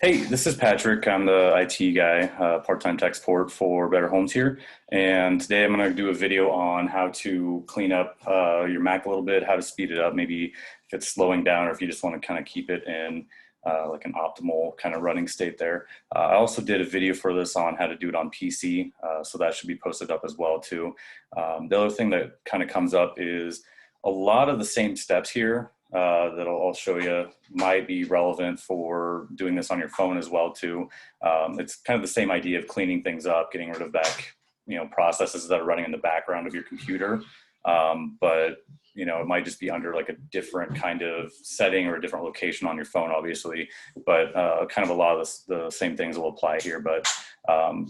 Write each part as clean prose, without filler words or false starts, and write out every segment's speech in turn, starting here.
Hey, this is Patrick. I'm the IT guy, part-time tech support for Better Homes here. And today I'm going to do a video on how to clean up your Mac a little bit, how to speed it up, maybe if it's slowing down or if you just want to kind of keep it in like an optimal kind of running state there. I also did a video for this on how to do it on PC, so that should be posted up as well too. The other thing that kind of comes up is a lot of the same steps here that I'll show you might be relevant for doing this on your phone as well too. It's kind of the same idea of cleaning things up, getting rid of processes that are running in the background of your computer. But it might just be under like a different kind of setting or a different location on your phone, obviously, but kind of a lot of the same things will apply here. But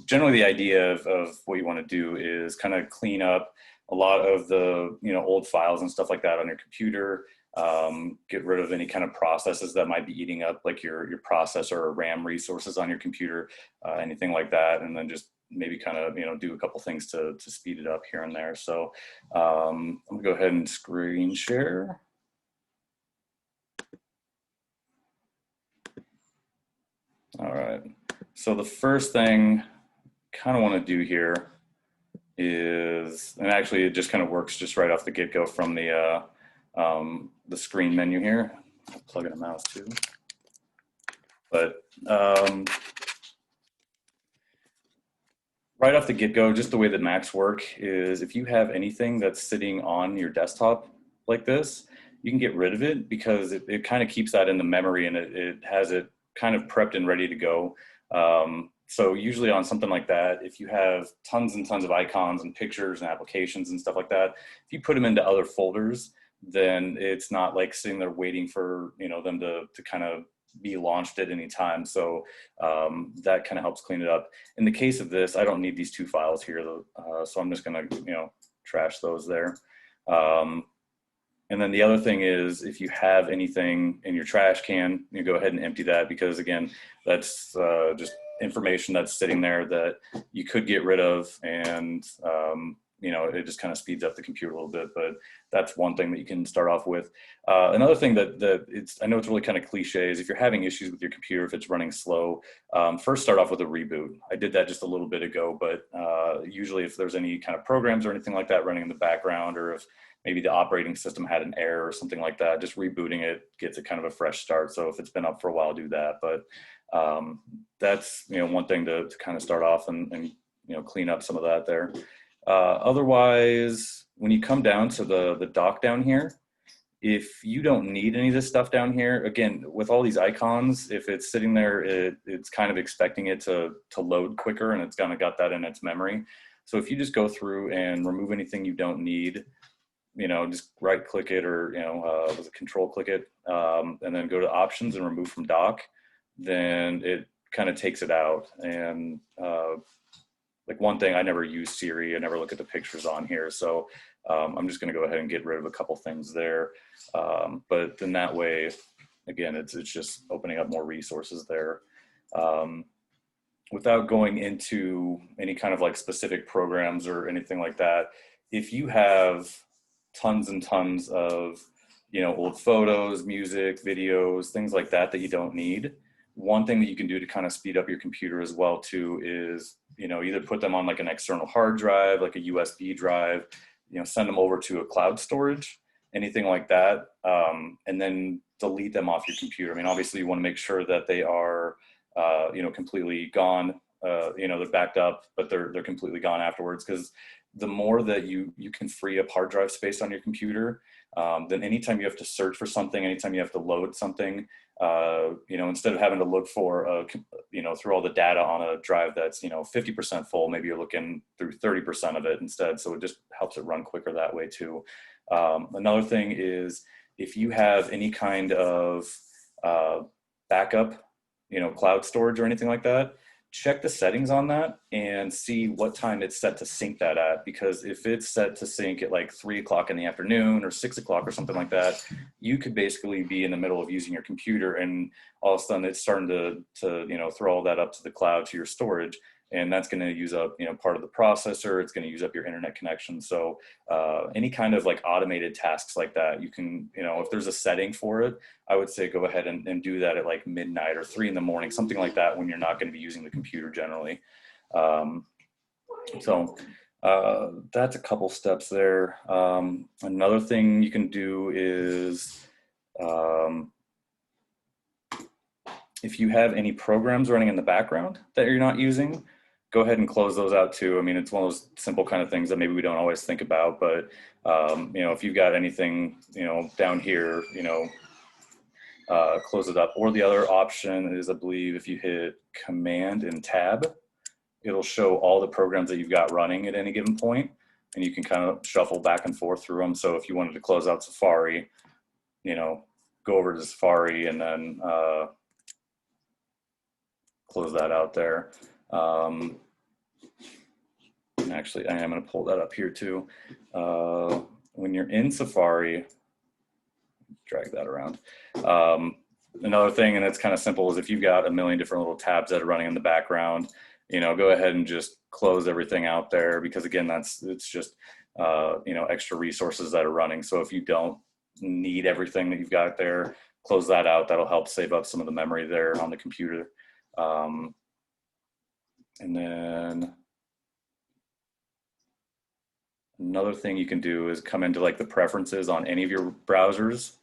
generally the idea of what you want to do is kind of clean up a lot of the old files and stuff like that on your computer. Get rid of any kind of processes that might be eating up like your processor or RAM resources on your computer, anything like that, and then just maybe kind of do a couple things to speed it up here and there. So I'm gonna go ahead and screen share. All right, so the first thing kind of want to do here is, and actually it just kind of works just right off the get-go from the screen menu here. I'll plug in a mouse too. But right off the get-go, just the way that Macs work is if you have anything that's sitting on your desktop like this, you can get rid of it because it kind of keeps that in the memory and it has it kind of prepped and ready to go. So usually on something like that, if you have tons and tons of icons and pictures and applications and stuff like that, if you put them into other folders, then it's not like sitting there waiting for them to kind of be launched at any time. So that kind of helps clean it up. In the case of this, I don't need these two files here, so I'm just gonna trash those there. And then the other thing is, if you have anything in your trash can, you go ahead and empty that, because again, that's just information that's sitting there that you could get rid of, and it just kind of speeds up the computer a little bit. But that's one thing that you can start off with. Another thing that I know it's really kind of cliche is if you're having issues with your computer, if it's running slow, first start off with a reboot. I did that just a little bit ago, but usually if there's any kind of programs or anything like that running in the background, or if maybe the operating system had an error or something like that, just rebooting it gets it kind of a fresh start. So if it's been up for a while, do that. But that's one thing to kind of start off and clean up some of that there. Otherwise, when you come down to the dock down here, if you don't need any of this stuff down here, again, with all these icons, if it's sitting there, it's kind of expecting it to load quicker, and it's kind of got that in its memory. So if you just go through and remove anything you don't need, just right click it, or control click it, and then go to options and remove from dock, then it kind of takes it out. And like one thing, I never use Siri, I never look at the pictures on here, so I'm just going to go ahead and get rid of a couple things there. But then that way, again, it's just opening up more resources there. Without going into any kind of like specific programs or anything like that, if you have tons and tons of old photos, music, videos, things like that that you don't need, one thing that you can do to kind of speed up your computer as well too is either put them on like an external hard drive, like a USB drive, send them over to a cloud storage, anything like that, and then delete them off your computer. I mean, obviously you want to make sure that they are completely gone, they're backed up, but they're completely gone afterwards, because the more that you can free up hard drive space on your computer, then anytime you have to search for something, anytime you have to load something, instead of having to look for, through all the data on a drive that's, 50% full, maybe you're looking through 30% of it instead. So it just helps it run quicker that way too. Another thing is, if you have any kind of backup, cloud storage or anything like that, check the settings on that and see what time it's set to sync that at. Because if it's set to sync at like 3 o'clock in the afternoon or 6 o'clock or something like that, you could basically be in the middle of using your computer, and all of a sudden it's starting to throw all that up to the cloud, to your storage, and that's going to use up, you know, part of the processor. It's going to use up your internet connection. So any kind of like automated tasks like that, you can, you know, if there's a setting for it, I would say go ahead and do that at like midnight or 3 in the morning, something like that, when you're not going to be using the computer generally. So that's a couple steps there. Another thing you can do is if you have any programs running in the background that you're not using, go ahead and close those out too. I mean, it's one of those simple kind of things that maybe we don't always think about, but you know, if you've got anything, you know, down here, you know, close it up. Or the other option is, I believe, if you hit Command and Tab, it'll show all the programs that you've got running at any given point, and you can kind of shuffle back and forth through them. So if you wanted to close out Safari, you know, go over to Safari and then close that out there. Actually, I am going to pull that up here too. When you're in Safari, drag that around. Another thing, and it's kind of simple, is if you've got a million different little tabs that are running in the background, you know, go ahead and just close everything out there, because again, it's just you know, extra resources that are running. So if you don't need everything that you've got there, close that out. That'll help save up some of the memory there on the computer. And then another thing you can do is come into like the preferences on any of your browsers,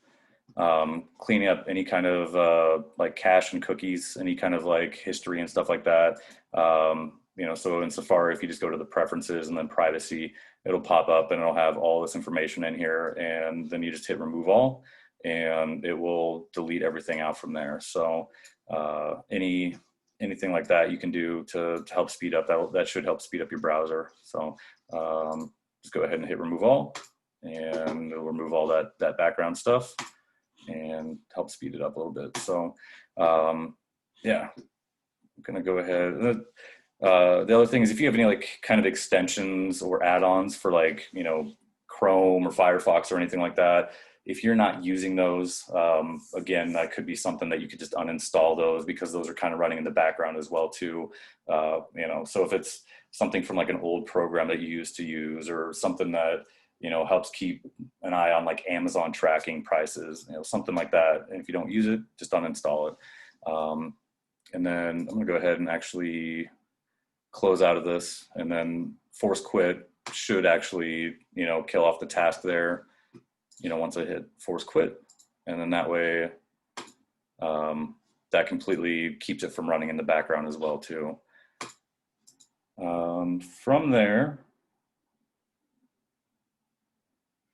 cleaning up any kind of like cache and cookies, any kind of like history and stuff like that. You know, so in Safari, if you just go to the preferences and then privacy, it'll pop up and it'll have all this information in here, and then you just hit remove all and it will delete everything out from there. So anything like that you can do to help speed up, that should help speed up your browser. So just go ahead and hit remove all, and it'll remove all that background stuff and help speed it up a little bit. So yeah, I'm gonna go ahead. The other thing is, if you have any like kind of extensions or add-ons for like, you know, Chrome or Firefox or anything like that, if you're not using those, again, that could be something that you could just uninstall those, because those are kind of running in the background as well too. You know, so if it's something from like an old program that you used to use, or something that, you know, helps keep an eye on like Amazon tracking prices, you know, something like that, and if you don't use it, just uninstall it. And then I'm gonna go ahead and actually close out of this, and then force quit should actually, you know, kill off the task there, you know, once I hit force quit. And then that way, that completely keeps it from running in the background as well too. From there,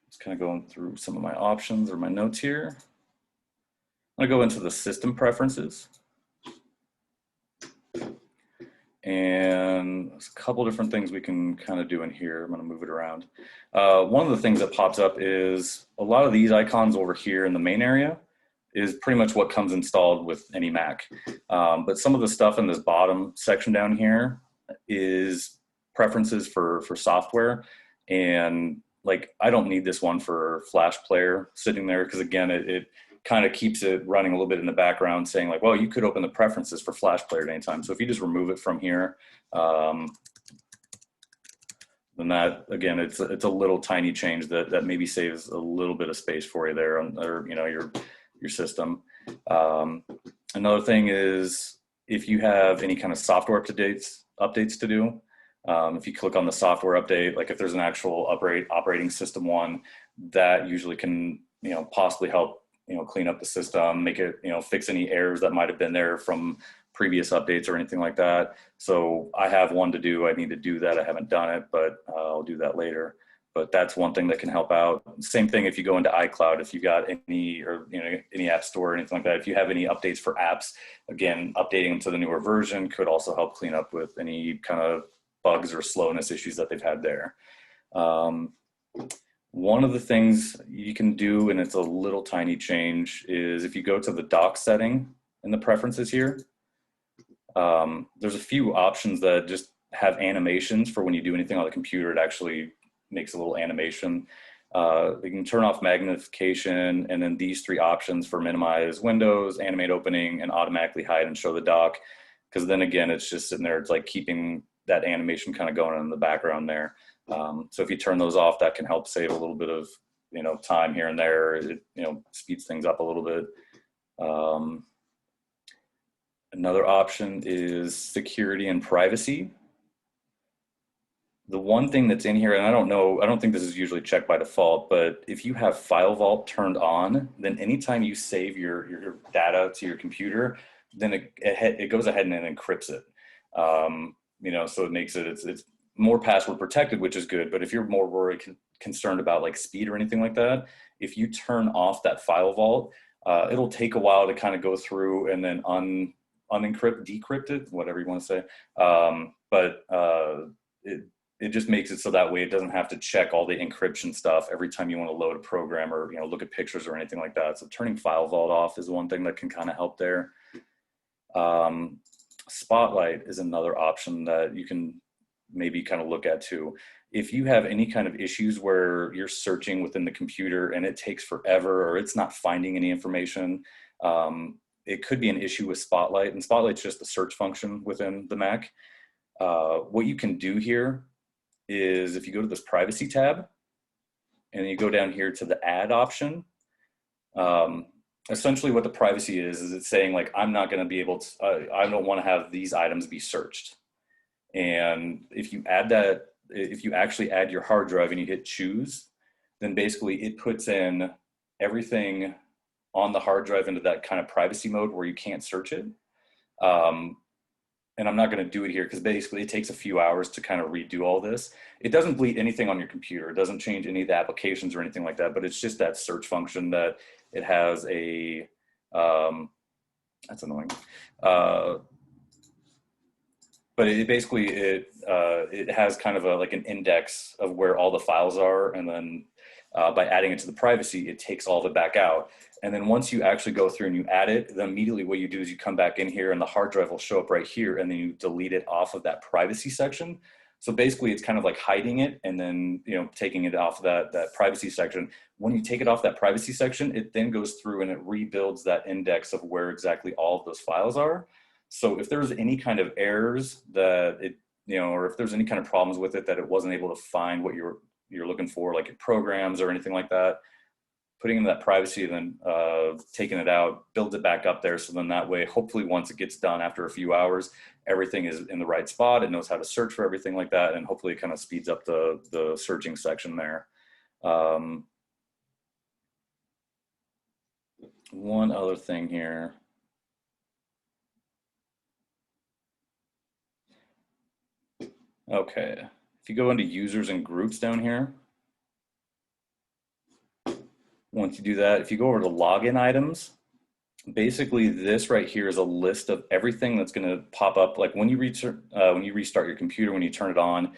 just kind of going through some of my options or my notes here. I'm gonna go into the system preferences. And there's a couple different things we can kind of do in here. I'm going to move it around. One of the things that pops up is a lot of these icons over here in the main area is pretty much what comes installed with any Mac. But some of the stuff in this bottom section down here is preferences for software. And like, I don't need this one for Flash Player sitting there, because again, it kind of keeps it running a little bit in the background, saying like, well, you could open the preferences for Flash Player at any time. So if you just remove it from here, then that, again, it's a little tiny change that maybe saves a little bit of space for you there on, or, you know, your system. Another thing is, if you have any kind of software updates to do, if you click on the software update, like if there's an actual operating system one, that usually can, you know, possibly help, you know, clean up the system, make it, you know, fix any errors that might have been there from previous updates or anything like that. So I have one to do. I need to do that. I haven't done it, but I'll do that later. But that's one thing that can help out. Same thing if you go into iCloud, if you got any, or, you know, any app store or anything like that, if you have any updates for apps, again, updating them to the newer version could also help clean up with any kind of bugs or slowness issues that they've had there. One of the things you can do, and it's a little tiny change, is if you go to the dock setting in the preferences here, there's a few options that just have animations for when you do anything on the computer. It actually makes a little animation. You can turn off magnification, and then these three options for minimize windows, animate opening, and automatically hide and show the dock. because then again, it's just sitting there. It's like keeping that animation kind of going in the background there. So if you turn those off, that can help save a little bit of, time here and there. It, speeds things up a little bit. Another option is security and privacy. The one thing that's in here, and I don't think this is usually checked by default, but if you have File Vault turned on, then anytime you save your data to your computer, then it goes ahead and it encrypts it. So it makes it's more password protected, which is good. But if you're more worried, concerned about like speed or anything like that, if you turn off that File Vault, it'll take a while to kind of go through and then unencrypt, decrypt it, whatever you want to say. It just makes it so that way it doesn't have to check all the encryption stuff every time you want to load a program or look at pictures or anything like that. So turning File Vault off is one thing that can kind of help there. Spotlight is another option that you can maybe kind of look at too. If you have any kind of issues where you're searching within the computer and it takes forever or it's not finding any information, it could be an issue with Spotlight. And Spotlight's just the search function within the Mac. What you can do here is if you go to this privacy tab and you go down here to the add option, essentially what the privacy is it's saying like, I'm not going to be able to, I don't want to have these items be searched. And if you add that, if you actually add your hard drive and you hit choose, then basically it puts in everything on the hard drive into that kind of privacy mode where you can't search it. And I'm not going to do it here because basically it takes a few hours to kind of redo all this. It doesn't delete anything on your computer. It doesn't change any of the applications or anything like that, but it's just that search function that it has a, that's annoying. But it basically, it has kind of like an index of where all the files are. And then by adding it to the privacy, it takes all of it back out. And then once you actually go through and you add it, then immediately what you do is you come back in here and the hard drive will show up right here and then you delete it off of that privacy section. So basically it's kind of like hiding it and then, taking it off of that privacy section. When you take it off that privacy section, it then goes through and it rebuilds that index of where exactly all of those files are. So if there's any kind of errors that it, or if there's any kind of problems with it that it wasn't able to find what you're looking for, like in programs or anything like that, putting in that privacy and then taking it out, builds it back up there. So then that way, hopefully once it gets done after a few hours, everything is in the right spot. It knows how to search for everything like that. And hopefully it kind of speeds up the searching section there. One other thing here. Okay, if you go into users and groups down here, once you do that, if you go over to login items, basically this right here is a list of everything that's going to pop up. Like when you restart your computer, when you turn it on,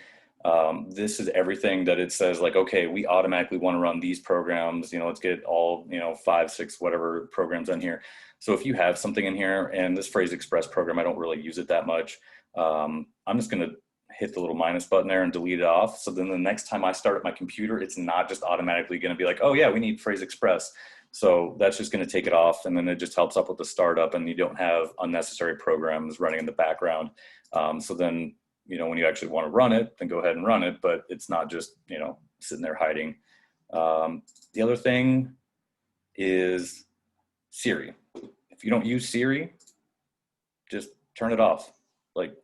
this is everything that it says like, okay, we automatically want to run these programs, let's get all, 5, 6, whatever programs in here. So if you have something in here, and this Phrase Express program, I don't really use it that much. I'm just going to hit the little minus button there and delete it off. So then the next time I start up my computer, it's not just automatically going to be like, oh yeah, we need Phrase Express. So that's just going to take it off. And then it just helps up with the startup and you don't have unnecessary programs running in the background. So then, when you actually want to run it, then go ahead and run it, but it's not just, sitting there hiding. The other thing is Siri. If you don't use Siri, just turn it off. Like,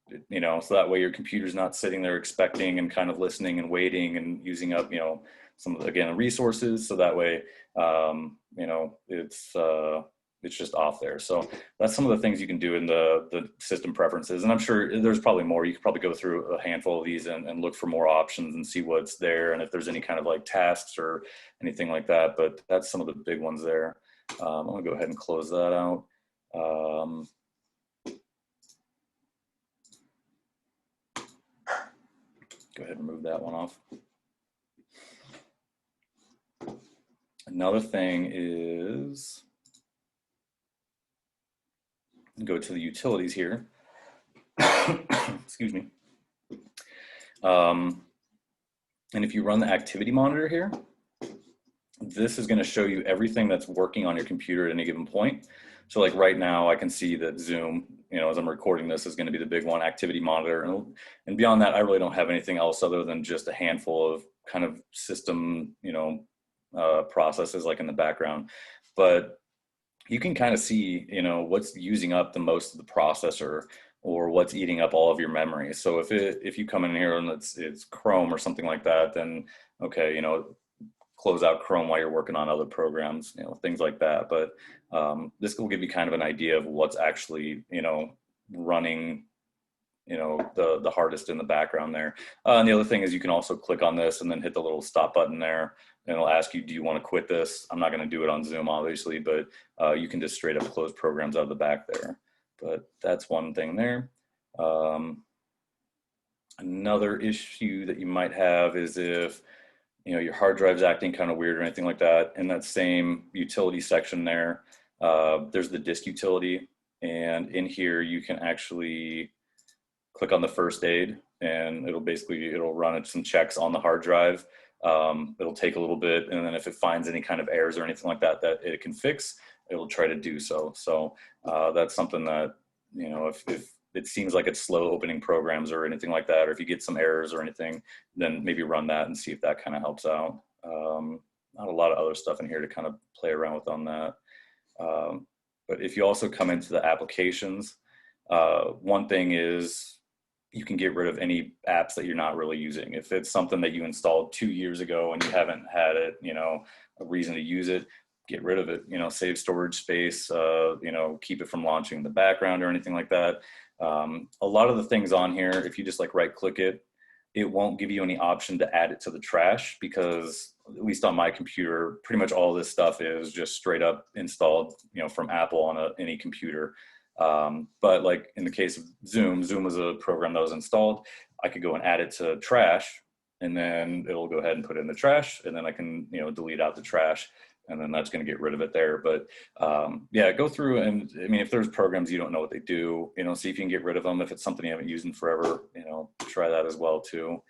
so that way your computer's not sitting there expecting and kind of listening and waiting and using up, some of the, again, resources. So that way, it's just off there. So that's some of the things you can do in the system preferences. And I'm sure there's probably more. You could probably go through a handful of these and look for more options and see what's there. And if there's any kind of like tasks or anything like that, but that's some of the big ones there. I'm gonna go ahead and close that out. Go ahead and remove that one off. Another thing is, go to the utilities here. Excuse me. And if you run the activity monitor here, this is going to show you everything that's working on your computer at any given point. So like right now I can see that Zoom as I'm recording this, is going to be the big one, activity monitor. And beyond that, I really don't have anything else other than just a handful of kind of system, processes like in the background. But you can kind of see, what's using up the most of the processor or what's eating up all of your memory. So if you come in here and it's Chrome or something like that, then okay, close out Chrome while you're working on other programs, things like that. But this will give you kind of an idea of what's actually, running, the hardest in the background there. And the other thing is you can also click on this and then hit the little stop button there, and it'll ask you, do you want to quit this? I'm not going to do it on Zoom, obviously, but you can just straight up close programs out of the back there. But that's one thing there. Another issue that you might have is if your hard drive's acting kind of weird or anything like that. In that same utility section there, there's the disk utility, and in here you can actually click on the first aid, and it'll run some checks on the hard drive. It'll take a little bit, and then if it finds any kind of errors or anything like that that it can fix, it'll try to do so. So that's something that, if it seems like it's slow opening programs or anything like that, or if you get some errors or anything, then maybe run that and see if that kind of helps out. Not a lot of other stuff in here to kind of play around with on that. But if you also come into the applications, one thing is you can get rid of any apps that you're not really using. If it's something that you installed 2 years ago and you haven't had it, a reason to use it, get rid of it, save storage space, keep it from launching in the background or anything like that. A lot of the things on here, if you just like right click it, it won't give you any option to add it to the trash, because at least on my computer, pretty much all this stuff is just straight up installed, from Apple on any computer. But like in the case of Zoom was a program that was installed. I could go and add it to trash, and then it'll go ahead and put it in the trash, and then I can, delete out the trash, and then that's going to get rid of it there. But yeah, go through, and I mean, if there's programs you don't know what they do, see if you can get rid of them. If it's something you haven't used in forever, try that as well too.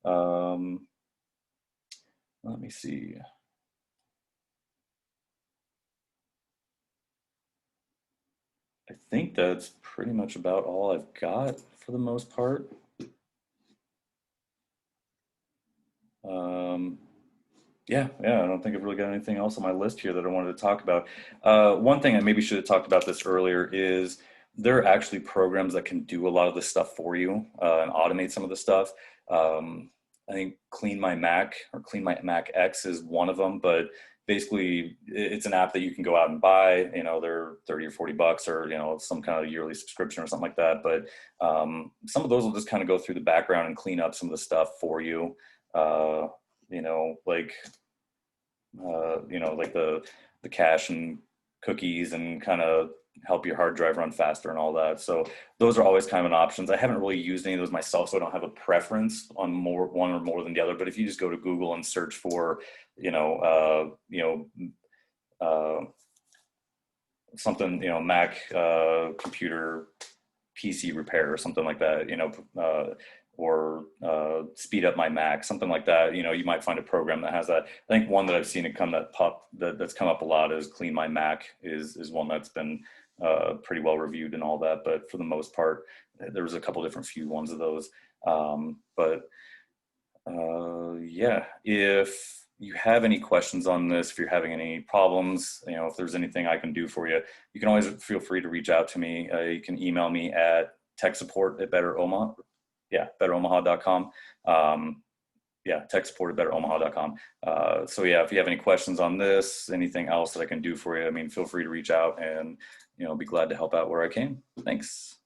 Let me see. I think that's pretty much about all I've got for the most part. Yeah, I don't think I've really got anything else on my list here that I wanted to talk about. One thing I maybe should have talked about this earlier is there are actually programs that can do a lot of this stuff for you and automate some of the stuff. I think Clean My Mac or Clean My Mac X is one of them, but basically it's an app that you can go out and buy. They're 30 or 40 bucks, or some kind of yearly subscription or something like that. But some of those will just kind of go through the background and clean up some of the stuff for you. Like the cache and cookies, and kind of help your hard drive run faster and all that. So those are always kind of an options. I haven't really used any of those myself, so I don't have a preference on one or more than the other. But if you just go to Google and search for, something, Mac computer PC repair or something like that, or speed up my Mac, something like that. You might find a program that has that. I think one that I've seen that's come up a lot is Clean My Mac is one that's been pretty well reviewed and all that. But for the most part, there's a couple different few ones of those. Yeah, if you have any questions on this, if you're having any problems, if there's anything I can do for you, you can always feel free to reach out to me. You can email me at techsupport@betteromaha. Yeah, betteromaha.com. Tech support at betteromaha.com. So yeah, if you have any questions on this, anything else that I can do for you, feel free to reach out, and be glad to help out where I can. Thanks.